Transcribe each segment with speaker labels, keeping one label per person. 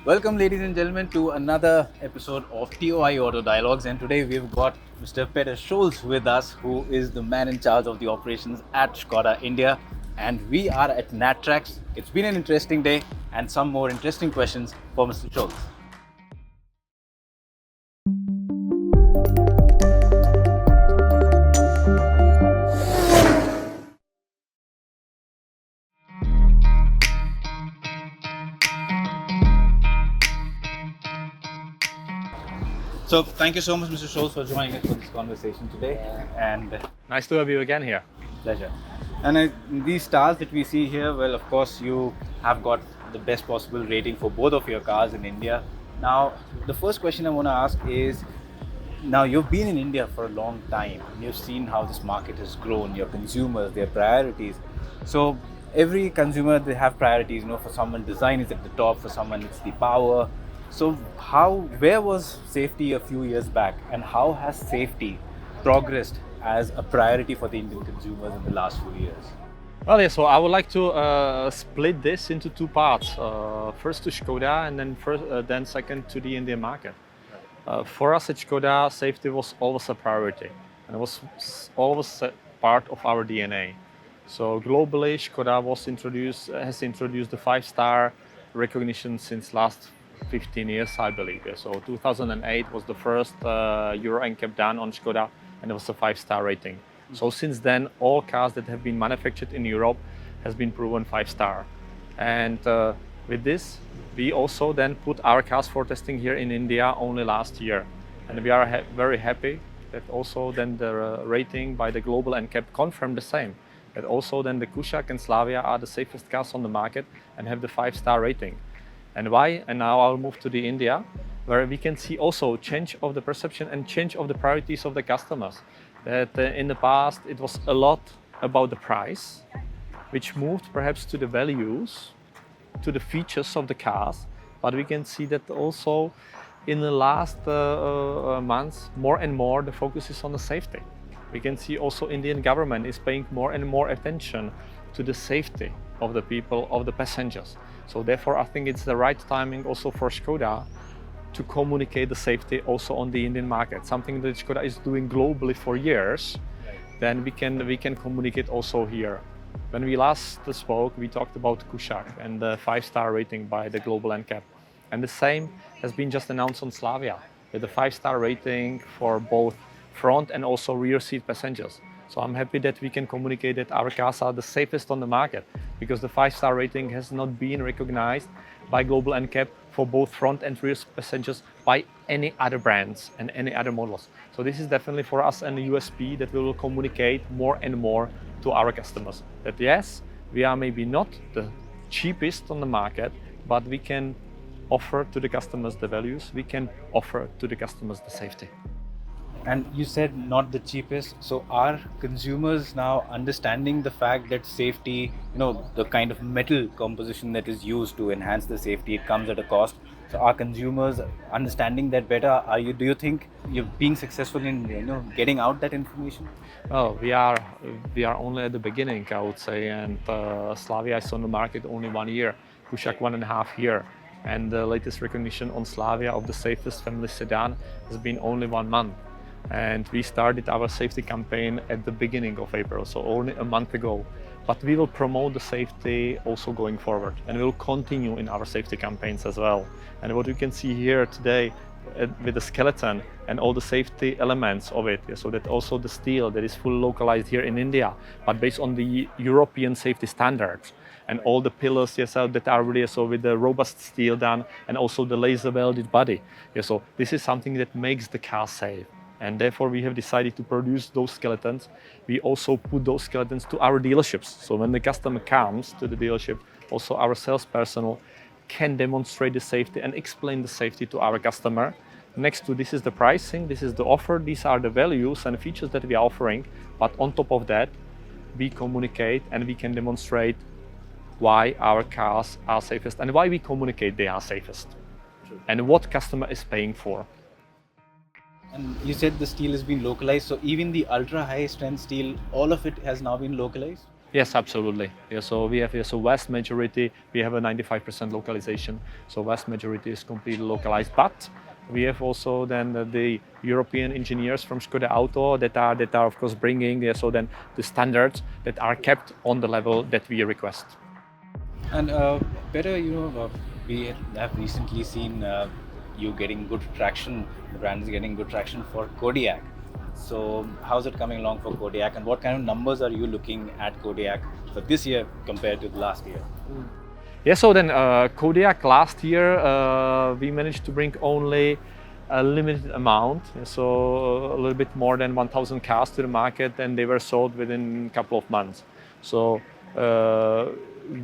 Speaker 1: Welcome, ladies and gentlemen, to another episode of TOI Auto Dialogues. And today we've got Mr. Petr Solc with us, who is the man in charge of the operations at Skoda India. And we are at NatTrax. It's been an interesting day and some more interesting questions for Mr. Solc. So thank you so much, Mr. Solc, for joining us for this conversation today. And
Speaker 2: Nice to have you again here.
Speaker 1: pleasure. And these stars that we see here, well, of course, you have got the best possible rating for both of your cars in India. Now, the first question I want to ask is, now you've been in India for a long time. You've seen how this market has grown, your consumers, their priorities. So every consumer, they have priorities. For someone, design is at the top. For someone, it's the power. So where was safety a few years back, and how has safety progressed as a priority for the Indian consumers in the last few years?
Speaker 2: Well, yeah, so I would like to split this into two parts. First to Skoda, and then second to the Indian market. For us at Skoda, safety was always a priority, and it was always a part of our DNA. So globally, Skoda has introduced the 5-star recognition since last 15 years, I believe. So 2008 was the first Euro NCAP done on Skoda, and it was a 5-star rating. So since then, all cars that have been manufactured in Europe has been proven 5-star. And with this, we also then put our cars for testing here in India only last year. And we are very happy that also then the rating by the Global NCAP confirmed the same. That also then the Kushaq and Slavia are the safest cars on the market and have the 5-star rating. And why? And now I'll move to the India, where we can see also change of the perception and change of the priorities of the customers. That in the past it was a lot about the price, which moved perhaps to the values, to the features of the cars. But we can see that also in the last months, more and more the focus is on the safety. We can see also Indian government is paying more and more attention to the safety of the people, of the passengers. So therefore, I think it's the right timing also for Skoda to communicate the safety also on the Indian market. Something that Skoda is doing globally for years. Then we can communicate also here. When we last spoke, we talked about Kushaq and the 5-star rating by the Global NCAP. And the same has been just announced on Slavia with the 5-star rating for both front and also rear seat passengers. So I'm happy that we can communicate that our cars are the safest on the market, because the 5-star rating has not been recognized by Global NCAP for both front and rear passengers by any other brands and any other models. So this is definitely for us an USP that we will communicate more and more to our customers. That yes, we are maybe not the cheapest on the market, but we can offer to the customers the values, we can offer to the customers the safety.
Speaker 1: And you said not the cheapest. So are consumers now understanding the fact that safety, the kind of metal composition that is used to enhance the safety, it comes at a cost? So are consumers understanding that better? Do you think you're being successful in getting out that information?
Speaker 2: Oh, we are only at the beginning, I would say. And Slavia is on the market only 1 year, Kushaq 1.5 years. And the latest recognition on Slavia of the safest family sedan has been only 1 month. And we started our safety campaign at the beginning of April, so only a month ago. But we will promote the safety also going forward, and we will continue in our safety campaigns as well. And what you can see here today with the skeleton and all the safety elements of it, so that also the steel that is fully localized here in India, but based on the European safety standards. And all the pillars that are really with the robust steel done, and also the laser welded body. So this is something that makes the car safe. And therefore we have decided to produce those skeletons. We also put those skeletons to our dealerships. So when the customer comes to the dealership, also our sales personnel can demonstrate the safety and explain the safety to our customer. Next to this is the pricing, this is the offer, these are the values and features that we are offering. But on top of that, we communicate and we can demonstrate why our cars are safest and why we communicate they are safest. True. And what customer is paying for.
Speaker 1: And you said the steel has been localized, so even the ultra high strength steel, all of it has now been localized?
Speaker 2: Yes, absolutely. Yeah, so we have a vast majority. We have a 95% localization. So vast majority is completely localized. But we have also then the European engineers from Skoda Auto that are of course bringing so then the standards that are kept on the level that we request.
Speaker 1: And better, we have recently seen you getting good traction. The brand is getting good traction for Kodiak. So how's it coming along for Kodiak, and what kind of numbers are you looking at Kodiak for this year compared to the last year?
Speaker 2: Yeah, so then Kodiak last year we managed to bring only a limited amount, so a little bit more than 1,000 cars to the market, and they were sold within a couple of months. So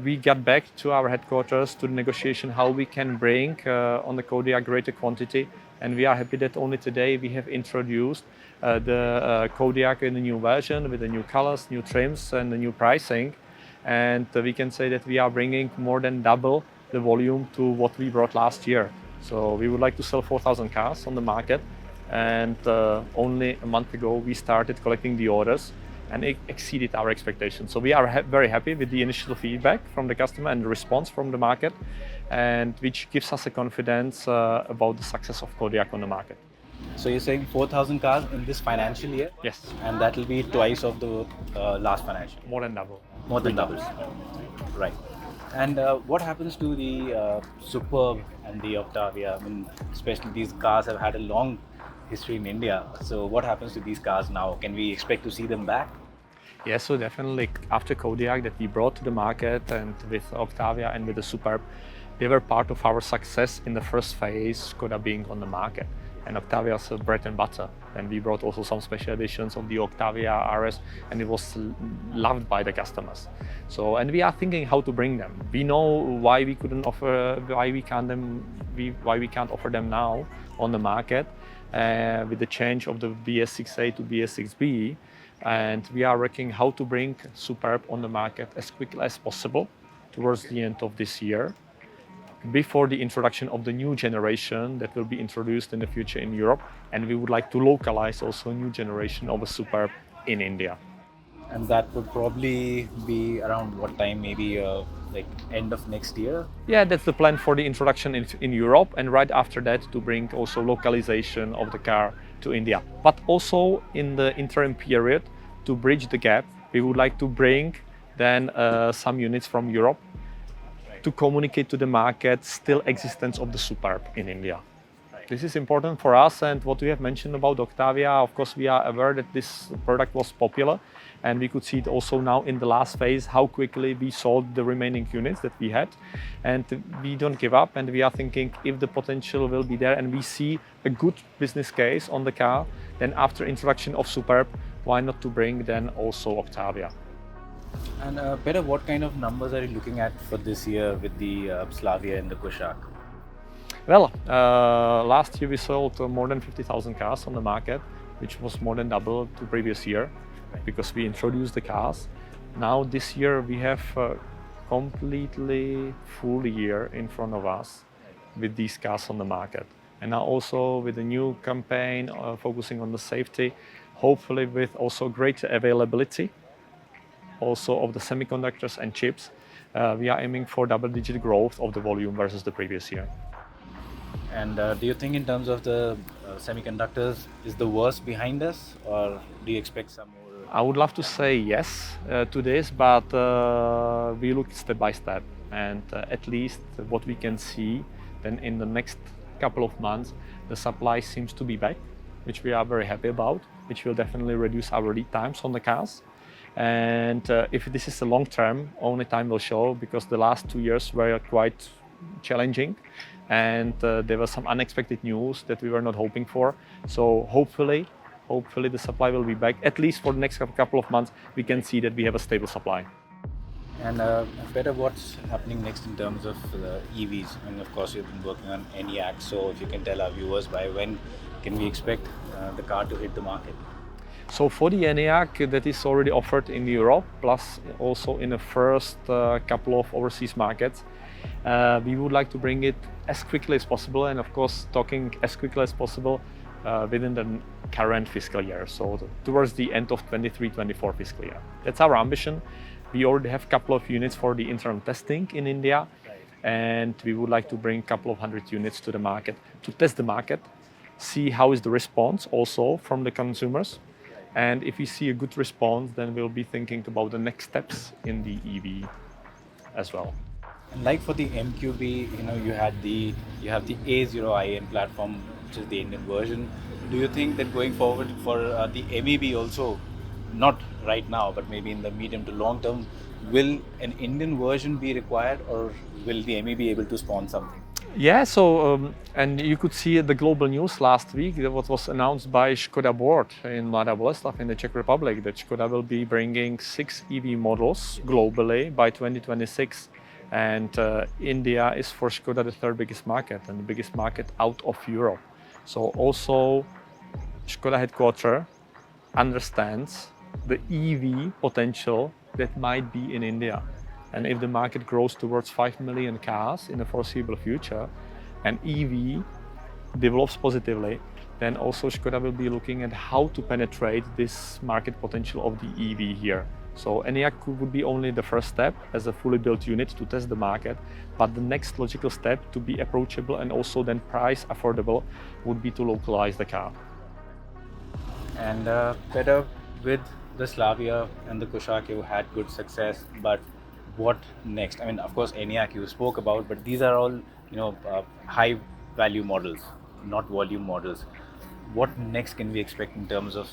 Speaker 2: we got back to our headquarters to the negotiation how we can bring on the Kodiak greater quantity, and we are happy that only today we have introduced the Kodiak in a new version with the new colors, new trims, and the new pricing. And we can say that we are bringing more than double the volume to what we brought last year. So we would like to sell 4,000 cars on the market, and only a month ago we started collecting the orders, and it exceeded our expectations. So we are very happy with the initial feedback from the customer and the response from the market, and which gives us a confidence about the success of Kodiak on the market.
Speaker 1: So you're saying 4,000 cars in this financial year?
Speaker 2: Yes,
Speaker 1: And that will be twice of the last financial year.
Speaker 2: more than double.
Speaker 1: More than double. Right. And what happens to the Superb and the Octavia? I mean, especially these cars have had a long history in India. So what happens to these cars now? Can we expect to see them back?
Speaker 2: Yes, so definitely after Kodiak that we brought to the market, and with Octavia and with the Superb, they were part of our success in the first phase, Skoda being on the market. And Octavia's bread and butter. And we brought also some special editions of the Octavia RS, and it was loved by the customers. So, and we are thinking how to bring them. We know why we can't offer them now on the market with the change of the BS6A to BS6B. And we are working how to bring Superb on the market as quickly as possible towards the end of this year, before the introduction of the new generation that will be introduced in the future in Europe. And we would like to localize also a new generation of a Superb in India.
Speaker 1: And that would probably be around what time? Maybe like end of next year?
Speaker 2: Yeah, that's the plan for the introduction in Europe, and right after that to bring also localization of the car to India. But also in the interim period, to bridge the gap, we would like to bring then some units from Europe to communicate to the market still existence of the Superb in India. This is important for us, and what we have mentioned about Octavia, of course we are aware that this product was popular, and we could see it also now in the last phase how quickly we sold the remaining units that we had. And we don't give up, and we are thinking if the potential will be there and we see a good business case on the car, then after introduction of Superb, why not to bring then also Octavia.
Speaker 1: And Peter, what kind of numbers are you looking at for this year with the Slavia and the Kushaq?
Speaker 2: Well, last year we sold more than 50,000 cars on the market, which was more than double to previous year, because we introduced the cars. Now this year we have a completely full year in front of us with these cars on the market. And now also with the new campaign focusing on the safety, hopefully with also greater availability also of the semiconductors and chips, we are aiming for double-digit growth of the volume versus the previous year.
Speaker 1: And do you think in terms of the semiconductors, is the worst behind us, or do you expect some more?
Speaker 2: I would love to say yes to this, but we look step by step. And at least what we can see, then in the next couple of months, the supply seems to be back, which we are very happy about, which will definitely reduce our lead times on the cars. And if this is a long term, only time will show, because the last 2 years were quite challenging, and there was some unexpected news that we were not hoping for. So hopefully the supply will be back. At least for the next couple of months, we can see that we have a stable supply.
Speaker 1: And Peter, what's happening next in terms of the EVs? And of course, you've been working on Enyaq. So if you can tell our viewers, by when can we expect the car to hit the market?
Speaker 2: So for the Enyaq, that is already offered in Europe, plus also in the first couple of overseas markets. We would like to bring it as quickly as possible, and of course talking as quickly as possible within the current fiscal year, so towards the end of 23-24 fiscal year. That's our ambition. We already have a couple of units for the internal testing in India, and we would like to bring a couple of hundred units to the market to test the market, see how is the response also from the consumers. And if we see a good response, then we'll be thinking about the next steps in the EV as well.
Speaker 1: And like for the MQB, you have the A0iN platform, which is the Indian version. Do you think that going forward for the MEB also, not right now, but maybe in the medium to long term, will an Indian version be required, or will the MEB be able to spawn something?
Speaker 2: Yeah, so and you could see the global news last week what was announced by Skoda board in Mladá Boleslav in the Czech Republic that Skoda will be bringing 6 EV models globally by 2026. And India is for Skoda the third biggest market and the biggest market out of Europe. So also Skoda headquarters understands the EV potential that might be in India. And if the market grows towards 5 million cars in the foreseeable future and EV develops positively, then also Skoda will be looking at how to penetrate this market potential of the EV here. So Enyaq would be only the first step as a fully built unit to test the market, but the next logical step to be approachable and also then price affordable would be to localize the car.
Speaker 1: And Petr, with the Slavia and the Kushaq, you had good success, but what next? I mean, of course, Enyaq you spoke about, but these are all high value models, not volume models. What next can we expect in terms of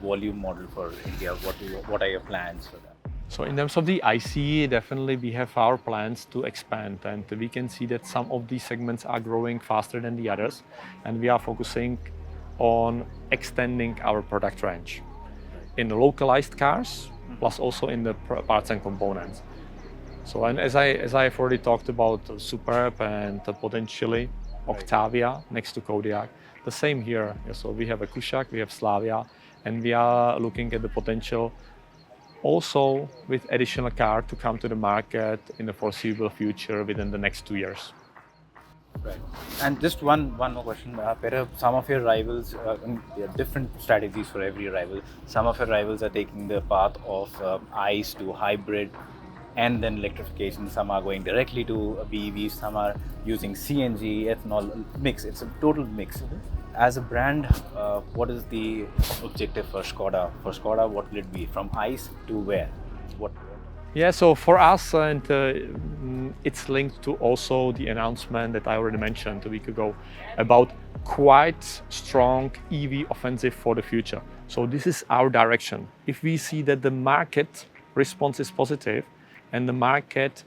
Speaker 1: volume model for India? What are your plans for that?
Speaker 2: So in terms of the ICE, definitely we have our plans to expand, and we can see that some of these segments are growing faster than the others, and we are focusing on extending our product range in the localized cars, plus also in the parts and components. So, and as I've already talked about Superb and potentially Octavia next to Kodiak, the same here. So we have a Kushaq, we have Slavia, and we are looking at the potential also with additional car to come to the market in the foreseeable future within the next 2 years.
Speaker 1: Right. And just one more question, Petr. Some of your rivals, there are different strategies for every rival. Some of your rivals are taking the path of ICE to hybrid and then electrification. Some are going directly to BEVs, some are using CNG, ethanol, mix. It's a total mix. As a brand, what is the objective for Skoda? For Skoda, what will it be? From ICE to where? What?
Speaker 2: Yeah, so for us, and it's linked to also the announcement that I already mentioned a week ago about quite strong EV offensive for the future. So this is our direction. If we see that the market response is positive and the market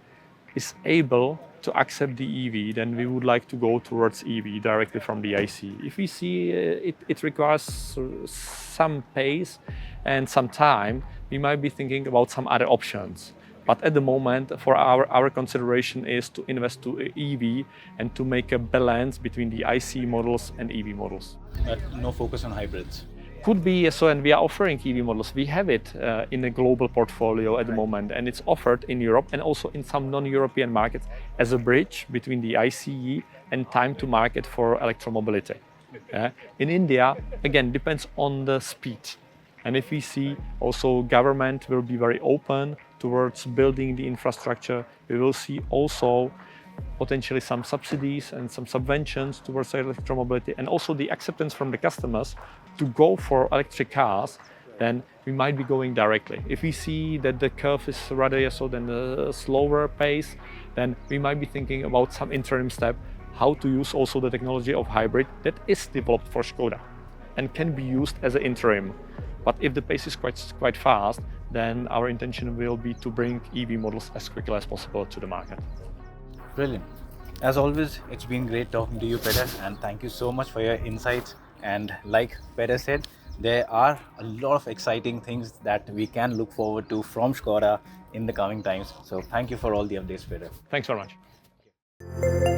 Speaker 2: is able to accept the EV, then we would like to go towards EV directly from the ICE. If we see it requires some pace and some time, we might be thinking about some other options. But at the moment, for our consideration is to invest to EV and to make a balance between the ICE models and EV models.
Speaker 1: But no focus on hybrids.
Speaker 2: Could be so, and we are offering EV models. We have it in a global portfolio at the moment, and it's offered in Europe and also in some non-European markets as a bridge between the ICE and time to market for electromobility. In India, again, depends on the speed. And if we see also government will be very open towards building the infrastructure, we will see also potentially some subsidies and some subventions towards electromobility and also the acceptance from the customers to go for electric cars, then we might be going directly. If we see that the curve is rather so than a slower pace, then we might be thinking about some interim step, how to use also the technology of hybrid that is developed for Skoda and can be used as an interim. But if the pace is quite fast, then our intention will be to bring EV models as quickly as possible to the market.
Speaker 1: Brilliant. As always, it's been great talking to you, Petr, and thank you so much for your insights. And like Petr said, there are a lot of exciting things that we can look forward to from Skoda in the coming times. So thank you for all the updates, Petr.
Speaker 2: Thanks very much.